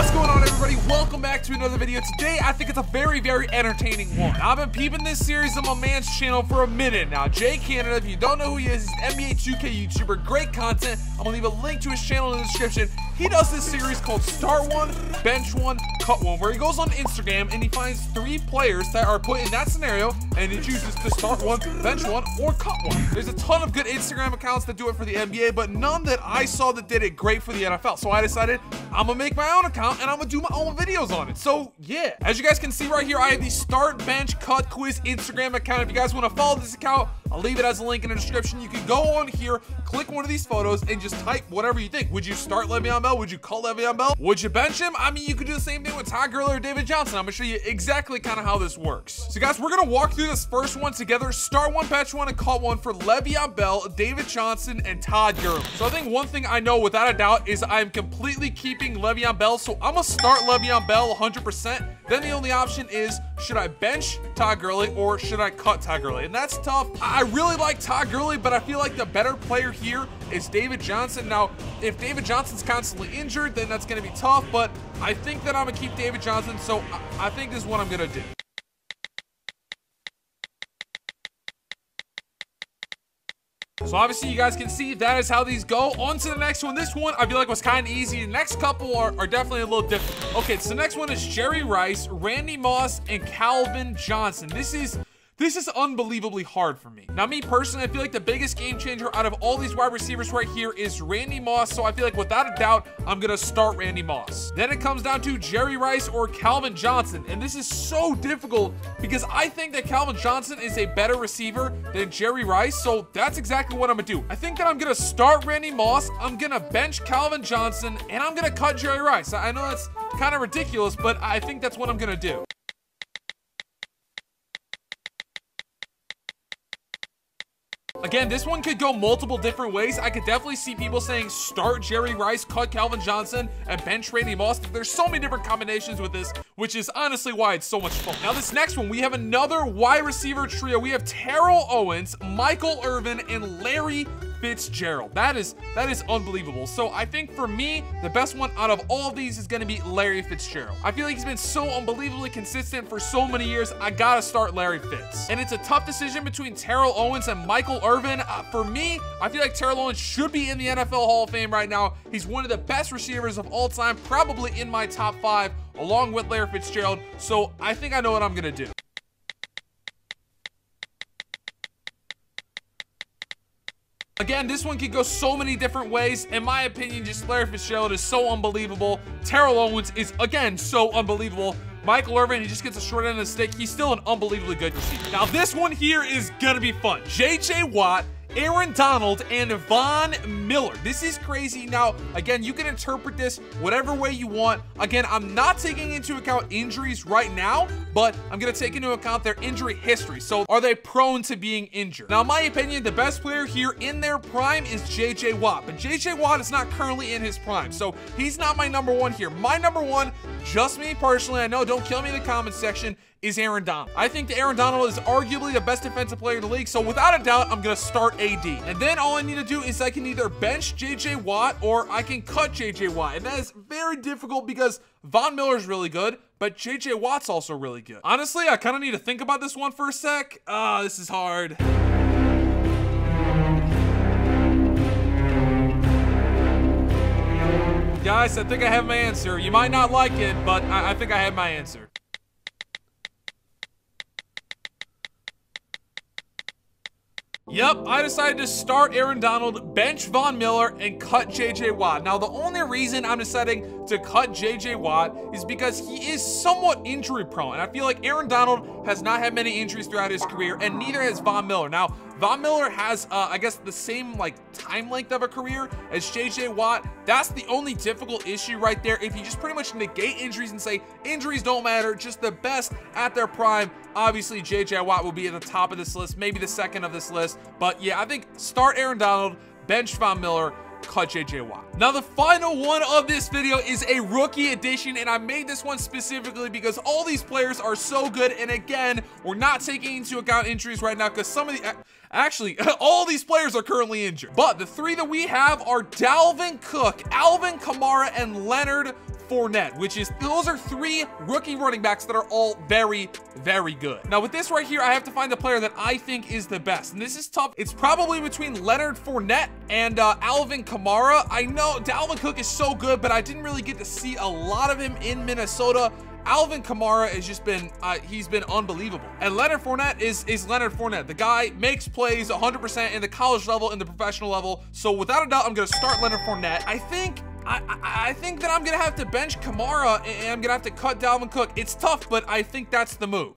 What's going on, everybody? Welcome back to another video. Today, I think it's a very entertaining one. I've been peeping this series on my man's channel for a minute now. Jay Canada, if you don't know who he is, he's an NBA 2K YouTuber. Great content. I'm gonna leave a link to his channel in the description. He does this series called Start One, Bench One, Cut One, where he goes on Instagram and he finds 3 players that are put in that scenario and he chooses to start one, bench one, or cut one. There's a ton of good Instagram accounts that do it for the NBA, but none that I saw that did it great for the NFL. So I decided I'm gonna make my own account and I'm gonna do my own videos on it. So yeah, as you guys can see right here, I have the Start, Bench, Cut, Quiz Instagram account. If you guys want to follow this account, I'll leave it as a link in the description. You can go on here, click one of these photos, and just type whatever you think. Would you start Le'Veon Bell? Would you cut Le'Veon Bell? Would you bench him? I mean, you could do the same thing with Todd Gurley or David Johnson. I'm gonna show you exactly kind of how this works. So guys, we're gonna walk through this first one together. Start one, bench one, and cut one for Le'Veon Bell, David Johnson, and Todd Gurley. So I think one thing I know without a doubt is I'm completely keeping Le'Veon Bell. So I'm gonna start Le'Veon Bell 100%. Then the only option is, should I bench Todd Gurley or should I cut Todd Gurley? And that's tough. I really like Todd Gurley, but I feel like the better player here is David Johnson. Now, if David Johnson's constantly injured, then that's going to be tough, but I think that I'm going to keep David Johnson, so I think this is what I'm going to do. So obviously you guys can see that is how these go. On to the next one. This one I feel like was kind of easy. The next couple are definitely a little different. Okay, so the next one is Jerry Rice, Randy Moss, and Calvin Johnson. This is unbelievably hard for me. Now, me personally, I feel like the biggest game changer out of all these wide receivers right here is Randy Moss. So I feel like without a doubt, I'm gonna start Randy Moss. Then it comes down to Jerry Rice or Calvin Johnson. And this is so difficult because I think that Calvin Johnson is a better receiver than Jerry Rice. So that's exactly what I'm gonna do. I think that I'm gonna start Randy Moss, I'm gonna bench Calvin Johnson, and I'm gonna cut Jerry Rice. I know that's kind of ridiculous, but I think that's what I'm gonna do. Again, this one could go multiple different ways. I could definitely see people saying start Jerry Rice, cut Calvin Johnson, and bench Randy Moss. There's so many different combinations with this, which is honestly why it's so much fun. Now, this next one, we have another wide receiver trio. We have Terrell Owens, Michael Irvin, and Larry Fitzgerald. That is unbelievable. So I think for me, the best one out of all of these is going to be Larry Fitzgerald. I feel like he's been so unbelievably consistent for so many years. I gotta start Larry Fitz. And it's a tough decision between Terrell Owens and Michael Irvin. For me, I feel like Terrell Owens should be in the NFL Hall of Fame right now. He's one of the best receivers of all time, probably in my top 5, along with Larry Fitzgerald. So I think I know what I'm gonna do. Again, this one could go so many different ways. In my opinion, just Larry Fitzgerald is so unbelievable. Terrell Owens is, again, so unbelievable. Michael Irvin, he just gets a short end of the stick. He's still an unbelievably good receiver. Now, this one here is gonna be fun. J.J. Watt, Aaron Donald, and Von Miller. This is crazy. Now, again, you can interpret this whatever way you want. Again, I'm not taking into account injuries right now, but I'm going to take into account their injury history. So are they prone to being injured? Now, in my opinion, the best player here in their prime is J.J. Watt, but J.J. Watt is not currently in his prime. So he's not my number 1 here. My number 1, just me personally, I know, don't kill me in the comments section, is Aaron Donald. I think that Aaron Donald is arguably the best defensive player in the league, so without a doubt, I'm gonna start AD. And then all I need to do is I can either bench J.J. Watt or I can cut J.J. Watt, and that is very difficult because Von Miller is really good, but J.J. Watt's also really good. Honestly, I kind of need to think about this one for a sec. This is hard. Guys, I think I have my answer. You might not like it, but I think I have my answer. Yep, I decided to start Aaron Donald, bench Von Miller, and cut J.J. Watt. Now, the only reason I'm deciding to cut J.J. Watt is because he is somewhat injury prone. And I feel like Aaron Donald has not had many injuries throughout his career, and neither has Von Miller. Now, Von Miller has, I guess, the same, time length of a career as J.J. Watt. That's the only difficult issue right there. If you just pretty much negate injuries and say injuries don't matter, just the best at their prime, obviously J.J. Watt will be at the top of this list, maybe the second of this list. But yeah, I think start Aaron Donald, bench Von Miller, cut J.J. Watt. Now, the final one of this video is a rookie edition, and I made this one specifically because all these players are so good. And again, we're not taking into account injuries right now because some of the actually all these players are currently injured. But the three that we have are Dalvin Cook, Alvin, Kamara, and Leonard Fournette, which is, those are 3 rookie running backs that are all very, very good. Now with this right here, I have to find the player that I think is the best, and this is tough. It's probably between Leonard Fournette and Alvin Kamara. I know Dalvin Cook is so good, but I didn't really get to see a lot of him in Minnesota. Alvin Kamara has just been, he's been unbelievable. And Leonard Fournette is Leonard Fournette. The guy makes plays 100% in the college level, in the professional level. So without a doubt, I'm going to start Leonard Fournette. I think that I'm going to have to bench Kamara and I'm going to have to cut Dalvin Cook. It's tough, but I think that's the move.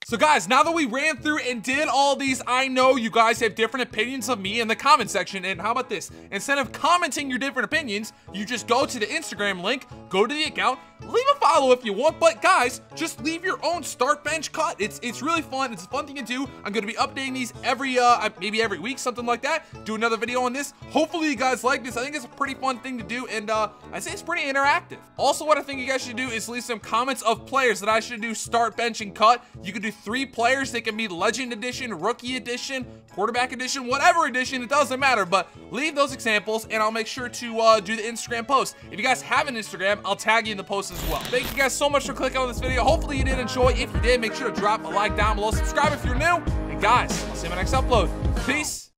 So guys, now that we ran through and did all these, I know you guys have different opinions of me in the comment section, and how about this? Instead of commenting your different opinions, you just go to the Instagram link, go to the account, leave a follow if you want, but guys, just leave your own start bench cut. It's really fun. It's a fun thing to do. I'm going to be updating these every, maybe every week, something like that. Do another video on this. Hopefully you guys like this. I think it's a pretty fun thing to do, and I say it's pretty interactive. Also, what I think you guys should do is leave some comments of players that I should do start, bench, and cut. You can do 3 players. They can be Legend Edition, Rookie Edition, Quarterback Edition, whatever edition, it doesn't matter, but leave those examples and I'll make sure to do the Instagram post. If you guys have an Instagram, I'll tag you in the post as well. Thank you guys so much for clicking on this video. Hopefully you did enjoy. If you did, make sure to drop a like down below, subscribe if you're new, and guys, I'll see you in my next upload. Peace.